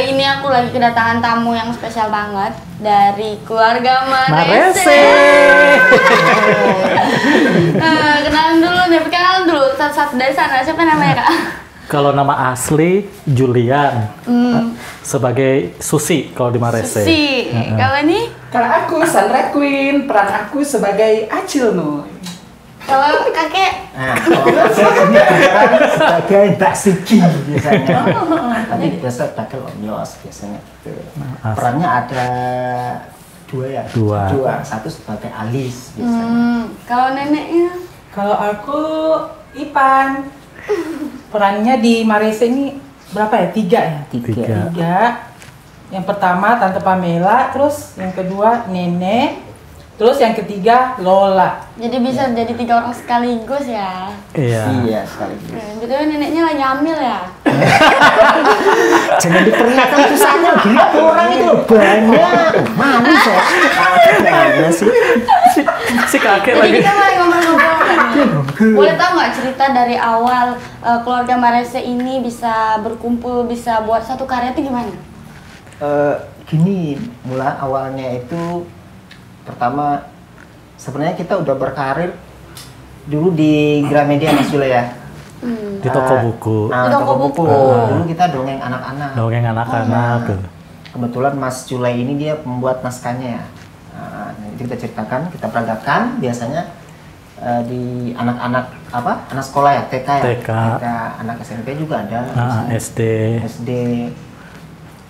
Kali ini aku lagi kedatangan tamu yang spesial banget dari keluarga Marese. Kenalan dulu satu-satu dari sana. Siapa namanya, Kak? Kalau nama asli Julian, sebagai Susi kalau di Marese. Susi. Kalau ini? Kalau aku Sandra Queen, peran aku sebagai Acil Nur. Kalau kakek? Nah, kalau saya ini peran sebagai Mbak Suci biasanya. Tapi biasa bakal Om Yos biasanya gitu. Perannya ada dua ya? Dua. Satu sebagai Alis biasanya. Kalau neneknya? Kalau aku Ipan. Perannya di Marese ini berapa ya? 3 ya? 3. Yang pertama Tante Pamela, terus yang kedua Nenek, terus yang ketiga Lola. Jadi bisa jadi 3 orang sekaligus ya? Iya sekaligus. Betul, neneknya lagi hamil ya? Jangan diperlihatkan susahnya, gila orang itu banyak. Mana sih? Si kakek Jadi lagi. kita mulai ngobrol-ngobrol kan? Boleh tahu nggak cerita dari awal keluarga Marese ini bisa berkumpul, bisa buat satu karya itu gimana? Gini, mulai awalnya itu pertama sebenarnya kita udah berkarir dulu di Gramedia Mas Jule ya. Di toko buku. Nah, Di toko buku. Dulu kita dongeng anak-anak. Dongeng anak-anak. Kebetulan Mas Jule ini dia pembuat naskahnya ya. Nah, itu kita ceritakan, kita peragakan biasanya di anak-anak anak sekolah ya, TK ya. TK. Anak SMP juga ada. SD.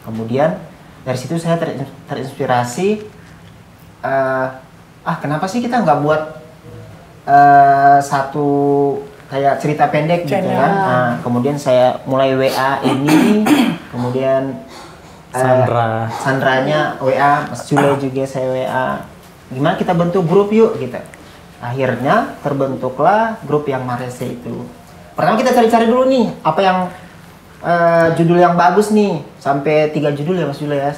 Kemudian dari situ saya terinspirasi. Kenapa sih kita nggak buat satu kayak cerita pendek gitu kan? Nah, kemudian saya mulai WA ini, kemudian Sandranya WA, Mas Jule juga saya WA. Gimana kita bentuk grup yuk gitu. Akhirnya terbentuklah grup yang Marese itu. Pertama kita cari-cari dulu nih, apa yang judul yang bagus nih, sampai 3 judul ya Mas Jule ya.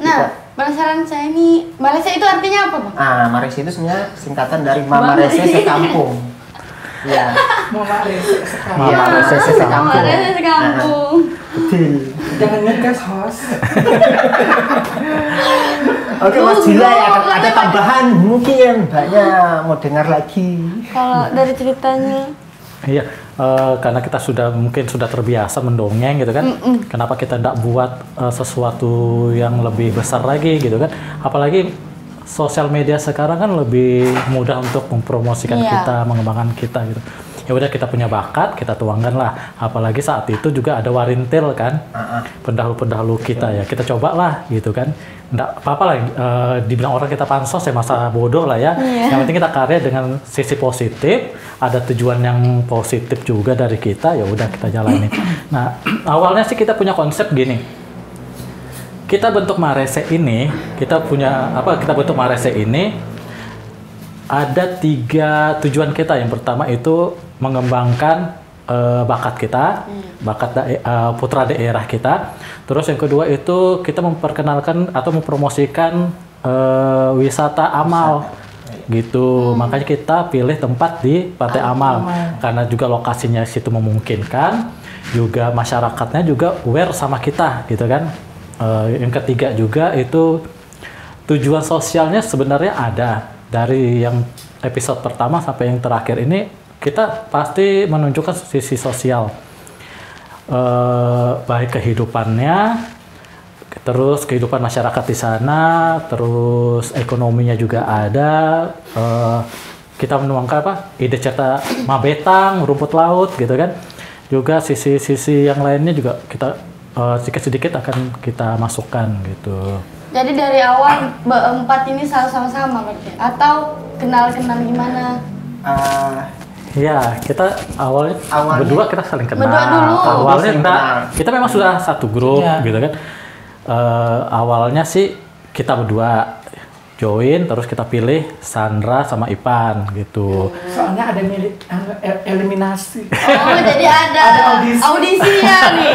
Nah, penasaran saya ini, Marese itu artinya apa, Bang? Marese itu sebenarnya singkatan dari Mama Rese Sekampung. Iya. Mama Rese sekarang. Mama Rese Sekampung. Mama Rese Sekampung. Betul. Jangan ngegas host. Oke Mas Jule, ada tambahan mungkin banyak mau dengar lagi. Kalau dari ceritanya? Iya, karena kita mungkin sudah terbiasa mendongeng gitu kan. Kenapa kita tidak buat sesuatu yang lebih besar lagi gitu kan? Apalagi sosial media sekarang kan lebih mudah untuk mempromosikan kita, mengembangkan kita gitu. Ya udah, kita punya bakat, kita tuangkan lah. Apalagi saat itu juga ada warintil kan, pendahulu-pendahulu kita ya. Kita coba lah gitu kan. Nggak apa-apa lah, dibilang orang kita pansos ya masa bodoh lah ya. Yang penting kita karya dengan sisi positif, ada tujuan yang positif juga dari kita, ya udah kita jalanin. Nah, awalnya sih kita punya konsep gini. Kita bentuk Marese ini, kita bentuk Marese ini ada 3 tujuan kita. Yang pertama itu mengembangkan bakat kita, bakat putra daerah kita. Terus yang kedua itu kita memperkenalkan atau mempromosikan wisata amal gitu. Makanya kita pilih tempat di Pantai Amal karena juga lokasinya situ memungkinkan, juga masyarakatnya juga aware sama kita gitu kan. Yang ketiga juga itu tujuan sosialnya sebenarnya ada. Dari yang episode pertama sampai yang terakhir ini kita pasti menunjukkan sisi sosial, baik kehidupannya, terus kehidupan masyarakat di sana, terus ekonominya juga ada. Kita menuangkan ide cerita Mabetang, rumput laut gitu kan. Juga sisi-sisi yang lainnya juga kita sedikit-sedikit akan kita masukkan gitu. Jadi dari awal berempat ini selalu sama-sama berarti? Atau kenal-kenal gimana? Ya, kita awalnya berdua kita saling kenal. Berdua dulu. Awalnya kita memang sudah satu grup gitu kan. Awalnya sih kita berdua join, terus kita pilih Sandra sama Ipan gitu. Soalnya ada eliminasi. Oh, jadi ada audisinya nih.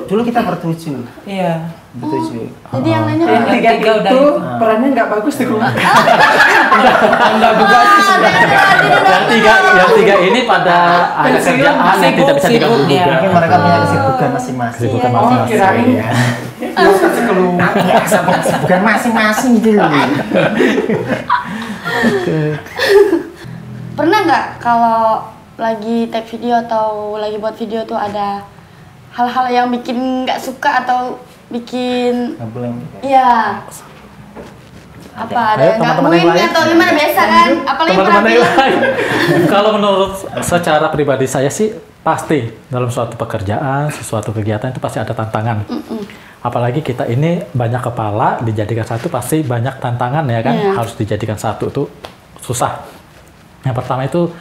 Dulu kita bertujuh. Iya. Bertujuh. Jadi yang lainnya Yang 3 itu perannya nggak bagus di rumah. Nggak bagus. Yang tiga ini pada ada kerjaan yang tidak bisa diganggu juga. Mungkin mereka punya kesibukan masing-masing. Kesibukan masing-masing. Kirain Harus kasih keluar. Biasa, bukan masing-masing gitu loh. Pernah nggak kalau lagi take video atau lagi buat video tuh ada hal-hal yang bikin nggak suka atau bikin Ngeblank. iya apa ada Ayo, yang teman-teman yang gangguin lain. atau gimana biasa kan apalagi Teman-teman yang penampilan lain. Kalau menurut secara pribadi saya sih pasti dalam suatu pekerjaan, sesuatu kegiatan itu pasti ada tantangan. Apalagi kita ini banyak kepala dijadikan satu pasti banyak tantangan ya kan. Iya. Harus dijadikan satu itu susah. Yang pertama itu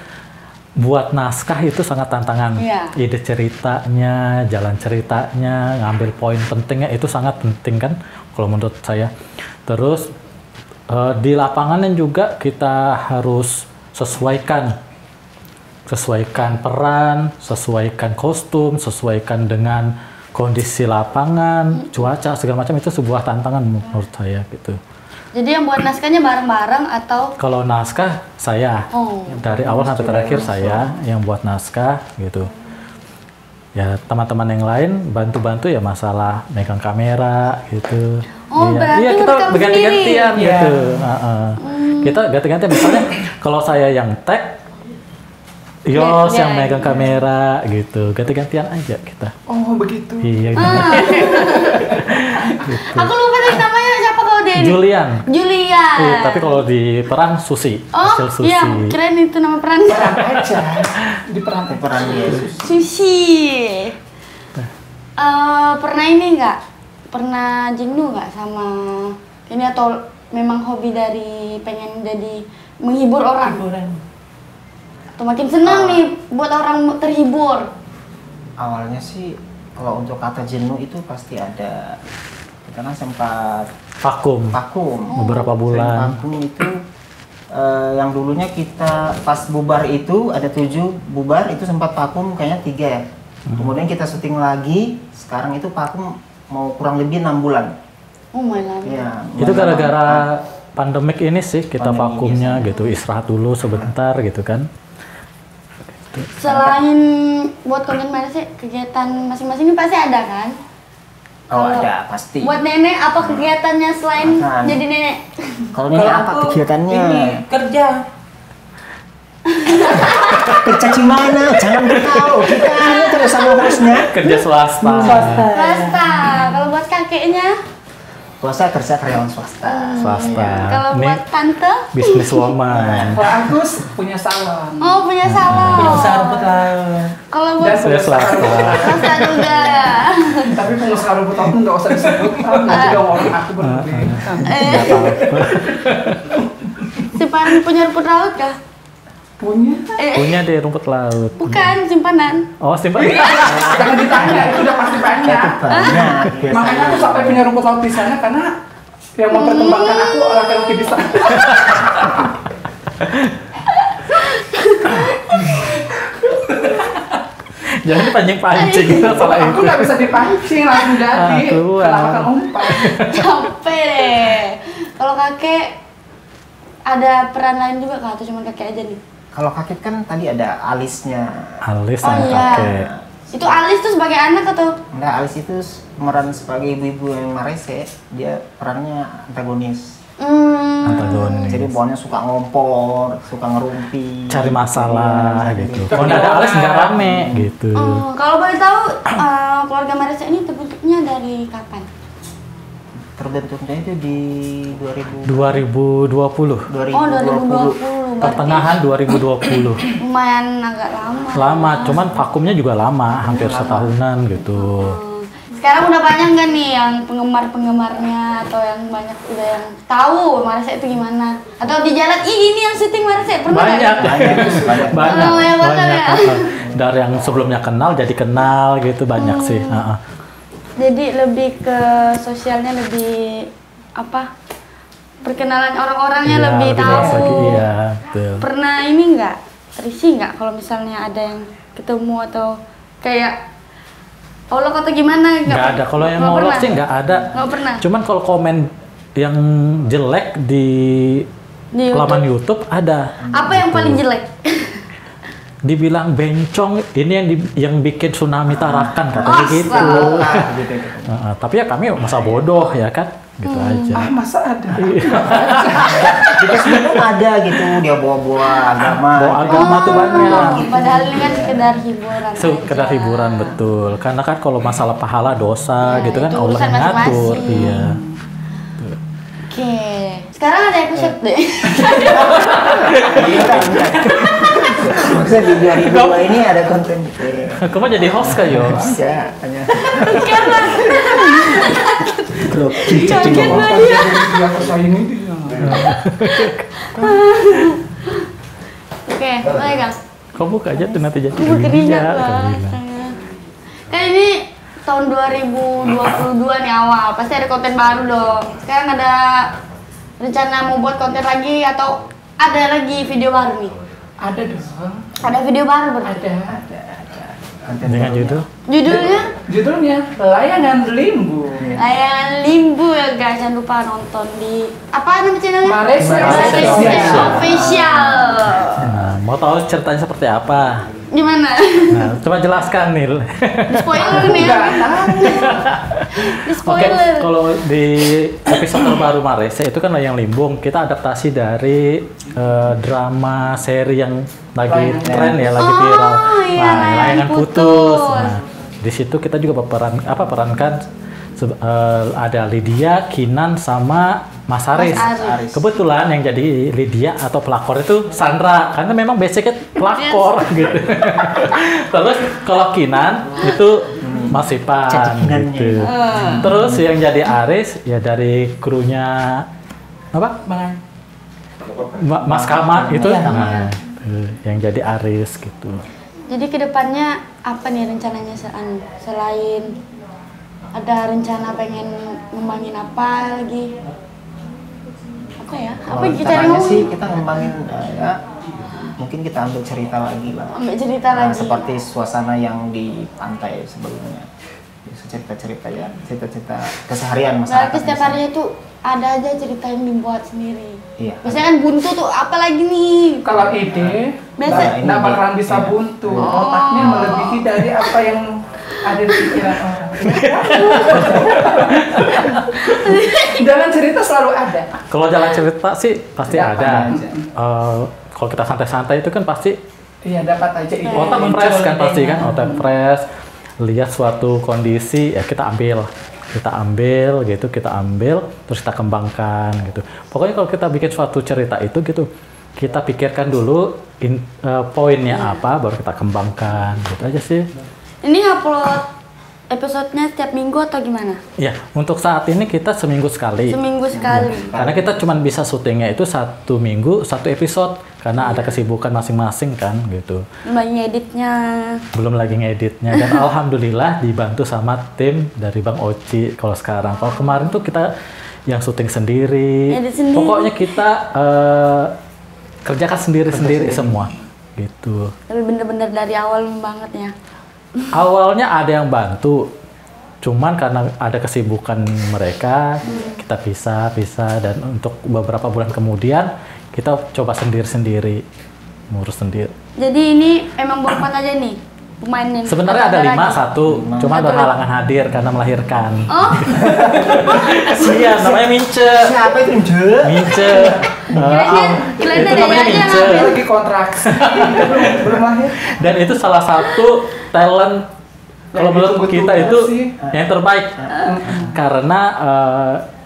buat naskah itu sangat tantangan. Iya. Ide ceritanya, jalan ceritanya, ngambil poin pentingnya itu sangat penting kan kalau menurut saya. Terus di lapangan juga kita harus sesuaikan peran, sesuaikan kostum, sesuaikan dengan kondisi lapangan, cuaca segala macam itu sebuah tantangan menurut saya gitu. jadi yang buat naskahnya bareng-bareng atau Kalau naskah saya dari awal sampai terakhir saya yang buat naskah gitu. Ya teman-teman yang lain bantu-bantu ya masalah megang kamera gitu. berarti Iya kita ngerekam berganti-gantian sendiri. gitu. Kita ganti-gantian misalnya kalau saya yang tag, Yos Iya, yang iya. megang kamera gitu. Ganti-gantian aja kita. Oh begitu. Iya. aku lupa tadi namanya siapa kalau dia ini? Julian. Julian. Iya, tapi kalau di peran Susi. Hasil oh Susi. iya keren itu nama perannya Peran aja. Di peran. Peran Yesus. Sushi. Pernah ini nggak? Pernah jenuh nggak sama ini atau memang hobi dari pengen jadi menghibur orang? Hiburan. Atau makin senang nih buat orang terhibur? Awalnya sih kalau untuk kata jenuh itu pasti ada. Kita kan sempat Vakum. vakum. Beberapa bulan. Vakum itu yang dulunya kita pas bubar itu ada 7 bubar itu sempat vakum kayaknya 3 ya. Kemudian kita syuting lagi, sekarang itu vakum mau kurang lebih 6 bulan. Oh my god. Ya, Itu gara-gara pandemik ini sih kita Pandemi vakumnya gitu, istirahat dulu sebentar gitu kan. Selain buat konten mana sih kegiatan masing-masing ini pasti ada kan? Oh Kalau ada pasti. Buat nenek apa kegiatannya selain Makan. jadi nenek? Kalau ini apa aku kegiatannya? Ini kerja. Kerja di mana? Jangan beritahu. Kita ini terus sama hostnya. Kerja swasta. Swasta. Kalau buat kakeknya? Puasa kerja karyawan swasta. Swasta. Kalau Ini buat tante? bisnis woman. Kalau Agus punya salon. Oh punya salon. Punya usaha rumput laut. Kalau Dan buat Saya swasta. swasta juga ya. Tapi pengusaha rumput laut nggak usah disebut. Nanti dong orang aku berlebih. Nggak apa-apa. Simpanan punya rumput laut kah? Punya. Punya di rumput laut. Bukan simpanan. Oh, simpan. Jangan ditanya, itu udah pasti banyak. Banyak. Makanya aku sampai punya rumput laut di sana karena yang memperkembangkan aku laki-laki di sana. Jangan dipancing-pancing masalah Aku itu. nggak bisa dipancing langsung jadi. Keluar. Kenapa kan umpan? Capek deh. Kalau kakek ada peran lain juga kah atau cuma kakek aja nih? Kalau kakek kan tadi ada alisnya. Alis Oh sama iya. kakek. Itu Alis tuh sebagai anak atau? Enggak, alis itu pemeran sebagai ibu-ibu yang marese. Dia perannya antagonis. Antagonis. Jadi bawahnya suka ngompor, suka ngerumpi. Cari masalah gitu. Tapi Kalau nggak ada alis nggak rame gitu. Oh, kalau boleh tahu keluarga Marisa ini terbentuknya dari kapan? Terbentuknya itu di 2020. 2020. Oh 2020. Pertengahan 2020. Lumayan agak lama. Lama, cuman vakumnya juga lama, hampir setahunan gitu. Sekarang udah banyak nggak nih yang penggemar-penggemarnya atau yang banyak udah yang tahu Marisa itu gimana? Atau di jalan, ih ini yang syuting Marisa, pernah Banyak, nggak? banyak, Oh, ya, betul banyak. ya. Dari yang sebelumnya kenal jadi kenal gitu banyak sih. Jadi lebih ke sosialnya lebih apa? Perkenalan orang-orangnya Iya, lebih jelas tahu. lagi, iya, betul. Pernah ini nggak? Risih nggak kalau misalnya ada yang ketemu atau kayak Allah kata gimana? Nggak ada. Kalau yang nggak ngolok pernah? sih nggak ada. Nggak pernah. Cuman kalau komen yang jelek di Di laman YouTube ada. Apa yang paling jelek? dibilang bencong, ini yang bikin tsunami Tarakan katanya gitu. Gitu. Tapi ya kami masa bodoh ya kan, gitu aja. Masa ada? Di Facebook kan ada gitu, dia bawa-bawa agama. Bawa agama tuh banyak. Padahal ini kan sekedar hiburan. Sekedar aja. hiburan betul. Karena kan kalau masalah pahala dosa Ya, gitu kan itu Allah urusan yang ngatur. masing-masing. Iya. Oke. Sekarang ada episode deh. Maksudnya di 2002 ini ada konten gitu. Kamu jadi host kah yo? Ada, hanya. Karena Kaget lah dia. Dia kesayangan dia. Oke, mulai Kang. Kau buka aja tuh nanti jadi Ibu keringat Iya, lah. keringat. Kan ini tahun 2022 nih awal, pasti ada konten baru dong. Sekarang ada rencana mau buat konten lagi atau ada lagi video baru nih? Ada dong. Ada video baru berarti? Ada. Dengan judul Judulnya? Judulnya Layangan Limbu. Layangan Limbu ya guys, jangan lupa nonton di apa nama channelnya? Malaysia Official. Nah, mau tahu ceritanya seperti apa? Gimana? Nah, coba jelaskan Nil. Di spoiler nih ya. Di Oke, spoiler. kalau di episode terbaru Malaysia itu kan Layang Limbung, kita adaptasi dari drama seri yang lagi tren ya, lagi viral. iya, Nah, Layangan Layangan Putus. Putus. Nah, di situ kita juga perankan ada Lydia, Kinan sama Mas Aris. Aris. Kebetulan yang jadi Lydia atau pelakor itu Sandra, karena memang basicnya pelakor gitu. Terus kalau Kinan itu Mas Ipan Cacikinannya. gitu. Terus yang jadi Aris ya dari krunya apa? Mas Kamat itu. Nah, yang jadi Aris gitu. Jadi kedepannya apa nih rencananya selain ada rencana pengen ngembangin apa lagi? Apa ya? Apa Kalau kita caranya ngomong? sih kita ngembangin ya mungkin kita ambil cerita lagi lah. Ambil cerita Nah, lagi. seperti suasana yang di pantai sebelumnya. Cerita-cerita ya, cerita-cerita keseharian masyarakat. Berarti setiap harinya tuh ada aja cerita yang dibuat sendiri. Iya. Biasanya kan buntu tuh apa lagi nih? Kalau ide, Biasa- nggak bakalan bisa buntu. Otaknya melebihi dari apa yang ada di pikiran orang. Jalan cerita selalu ada. Kalau jalan cerita sih pasti Dapat ada. aja. Kalau kita santai-santai itu kan pasti Iya, dapat aja ide. otak Muncul fresh kan pasti idenya. kan, otak fresh. Lihat suatu kondisi ya kita ambil gitu, kita ambil terus kita kembangkan gitu. Pokoknya kalau kita bikin suatu cerita itu gitu, kita pikirkan dulu poinnya apa, baru kita kembangkan gitu aja sih. Ini upload episodenya setiap minggu atau gimana? Ya, untuk saat ini kita seminggu sekali. Seminggu sekali. Karena kita cuma bisa syutingnya itu 1 minggu 1 episode karena ada kesibukan masing-masing kan gitu. Lagi ngeditnya. Belum lagi ngeditnya dan alhamdulillah dibantu sama tim dari Bang Oci kalau sekarang. Kalau kemarin tuh kita yang syuting sendiri. Edit sendiri. Pokoknya kita kerjakan sendiri-sendiri semua gitu. Tapi bener-bener dari awal banget ya. Awalnya ada yang bantu, cuman karena ada kesibukan mereka, kita pisah dan untuk beberapa bulan kemudian kita coba sendiri-sendiri, ngurus sendiri. Jadi ini emang berempat aja nih pemainnya. Sebenarnya ada 5, lagi? 1, cuma berhalangan hadir karena melahirkan. Oh, Iya, namanya Mince. Siapa itu Mince? Mince. kirain Itu ada namanya aja yang Mince. ambil. Lagi kontraksi. belum lahir. Dan itu salah satu talent kalau menurut kita itu sih. yang terbaik. Karena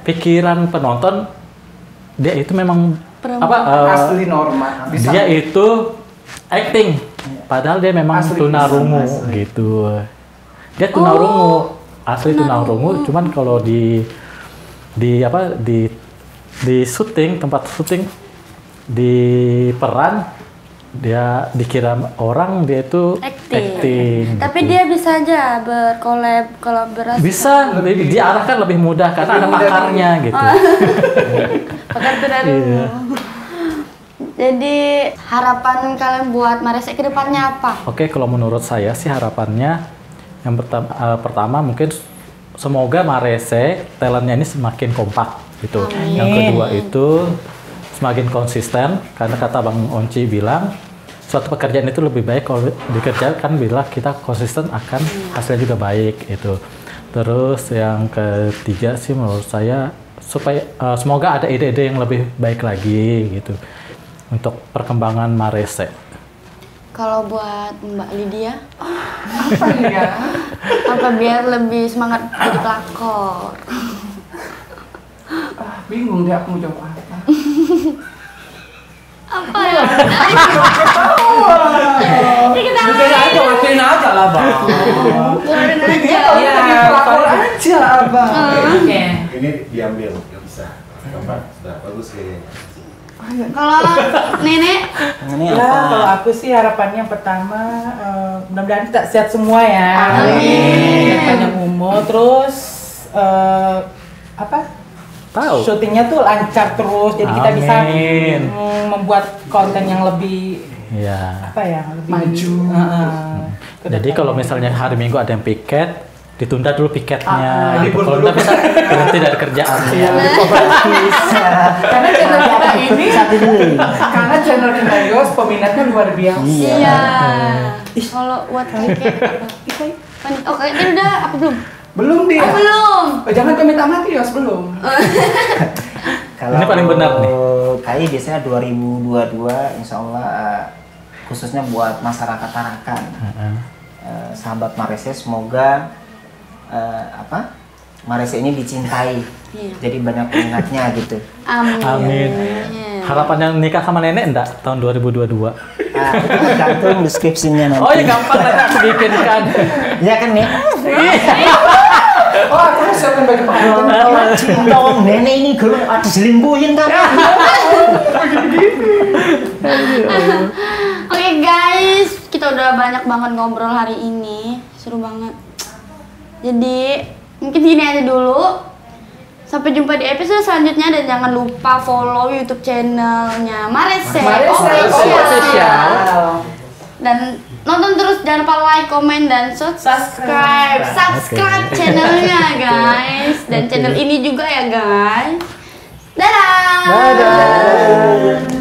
pikiran penonton dia itu memang Asli normal. Bisa. dia itu acting. Padahal dia memang Asli, tunarungu asli. gitu. Dia tunarungu, asli tunarungu. Cuman kalau di syuting, tempat syuting di peran dia dikira orang dia itu acting. Tapi gitu. dia bisa aja kolaborasi. Bisa diarahkan lebih mudah karena ada pakarnya gitu. Pakar tunarungu. Iya. Jadi harapan kalian buat Malaysia ke depannya apa? Oke, kalau menurut saya sih harapannya yang pertama mungkin semoga Malaysia talentnya ini semakin kompak gitu. Yang kedua itu semakin konsisten karena kata Bang Onci bilang suatu pekerjaan itu lebih baik kalau dikerjakan bila kita konsisten akan hasilnya juga baik itu. Terus yang ketiga sih menurut saya supaya semoga ada ide-ide yang lebih baik lagi gitu untuk perkembangan Marese. Kalau buat Mbak Lydia, Apa ya? apa biar lebih semangat jadi pelakor? Bingung deh aku mau jawab apa. Apa ya? Ngakuin aja lah, Bang. Keluarin aja. Iya, pelakor aja, Bang. Oke. Ini diambil, nggak bisa. Gambar, sudah bagus kayaknya. Kalau Nenek, Ini Ya, apa? kalau aku sih harapannya yang pertama, mudah-mudahan kita sehat semua ya. Amin. Panjang umur, terus apa? Tahu. Syutingnya tuh lancar terus, jadi kita bisa Amin. membuat konten yang lebih Ya. apa ya? Lebih Maju. Jadi kalau misalnya hari Minggu ada yang piket, ditunda dulu piketnya. Gitu. libur Kalau dulu. nggak bisa berhenti dari kerjaannya. Bisa. Karena channel kita ini, Satu dulu. karena channel kita Yos peminatnya luar biasa. iya. Kalau buat kakek apa? Oh kakek udah, aku belum. Belum dia. Oh belum. Jangan komit amati Yos, belum. Kalau Ini paling benar nih. KAI biasanya 2022 insya Allah khususnya buat masyarakat Tarakan, sahabat Marese, semoga Marese ini dicintai, Iya. jadi banyak peminatnya gitu. Amin. Amin. Harapannya nikah sama nenek enggak tahun 2022? Itu tergantung deskripsinya nanti. Oh ya gampang nanti aku bikinkan. Iya kan nih? Oh, aku harus siapkan baju pengantin. Dong, nenek ini gulung ada selingkuhin kan? Oke guys, kita udah banyak banget ngobrol hari ini, seru banget. Jadi mungkin gini aja dulu. Sampai jumpa di episode selanjutnya dan jangan lupa follow YouTube channelnya Marese Official. Dan nonton terus, jangan lupa like, komen, dan subscribe channelnya guys. Dan channel ini juga ya guys. Dadah. Dadah.